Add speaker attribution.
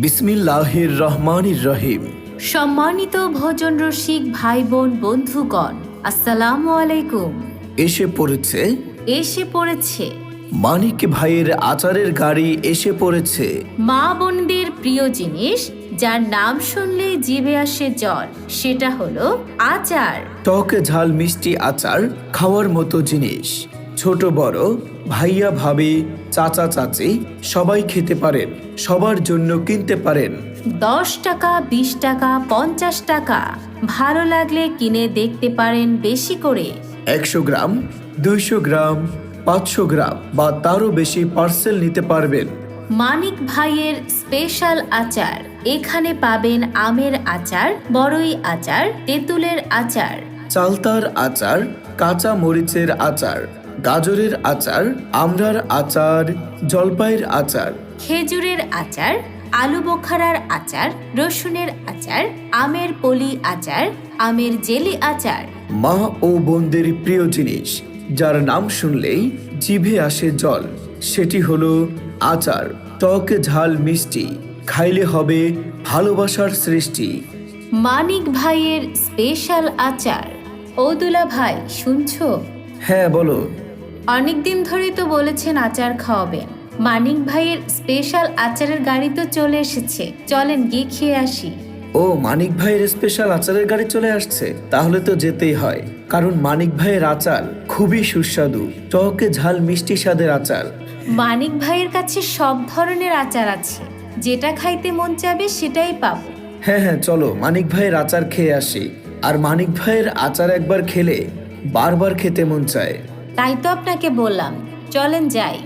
Speaker 1: বিসমিল্লাহির রহমানির রহিম।
Speaker 2: সম্মানিত ভোজন রসিক ভাই বোন বন্ধুগণ, আসসালামু আলাইকুম।
Speaker 1: এসে পড়েছে মানিক ভাইয়ের আচারের গাড়ি এসে পড়েছে।
Speaker 2: মা বোনদের প্রিয় জিনিস, যার নাম শুনলে জিভে আসে জল, সেটা হলো আচার।
Speaker 1: টক ঝাল মিষ্টি আচার খাওয়ার মতো জিনিস। ছোট বড়, ভাইয়া ভাবি, চাচা চাচি সবাই খেতে পারেন, সবার জন্য কিনতে পারেন।
Speaker 2: 10 টাকা, 20 টাকা, 50 টাকা, ভালো লাগলে কিনে দেখতে পারেন বেশি করে।
Speaker 1: 100 গ্রাম, 200 গ্রাম, 500 গ্রাম বা তারও বেশি পার্সেল নিতে পারবেন।
Speaker 2: মানিক ভাইয়ের স্পেশাল আচার, এখানে পাবেন আমের আচার, বড়ই আচার, তেঁতুলের আচার,
Speaker 1: চালতার আচার, কাঁচা মরিচের আচার, গাজরের আচার, আমড়ার আচার, জলপাইয়ের আচার,
Speaker 2: খেজুরের আচার, আলু বোখারার আচার, রসুনের আচার, আমের পলি আচার, আমের জেলি আচার।
Speaker 1: মা ও বোনদের প্রিয় জিনিস, যার নাম শুনলেই জিভে আসে জল, সেটি হলো আচার। টক ঝাল মিষ্টি, খাইলে হবে ভালোবাসার সৃষ্টি।
Speaker 2: মানিক ভাইয়ের স্পেশাল আচার। ও দুলা ভাই, শুনছো?
Speaker 1: হ্যাঁ বলো।
Speaker 2: অনেকদিন ধরেই তো বলেছেন আচার খাওয়াবেন। মানিক ভাইয়ের স্পেশাল আচারের গাড়ি তো চলে এসেছে, চলেন গিয়ে খেয়ে আসি।
Speaker 1: ও, মানিক ভাইয়ের স্পেশাল আচারের গাড়ি চলে আসছে, তাহলে তো যেতেই হয়, কারণ মানিক ভাইয়ের আচার খুবই সুস্বাদু। টক ঝাল মিষ্টি স্বাদের আচার।
Speaker 2: মানিক ভাইয়ের কাছে সব ধরনের আচার আছে, যেটা খাইতে মন চাবে সেটাই পাবো।
Speaker 1: হ্যাঁ হ্যাঁ, চলো মানিক ভাইয়ের আচার খেয়ে আসি। আর মানিক ভাইয়ের আচার একবার খেলে বারবার খেতে মন চায়।
Speaker 2: তাই তো আপনাকে বললাম, চলেন যাই।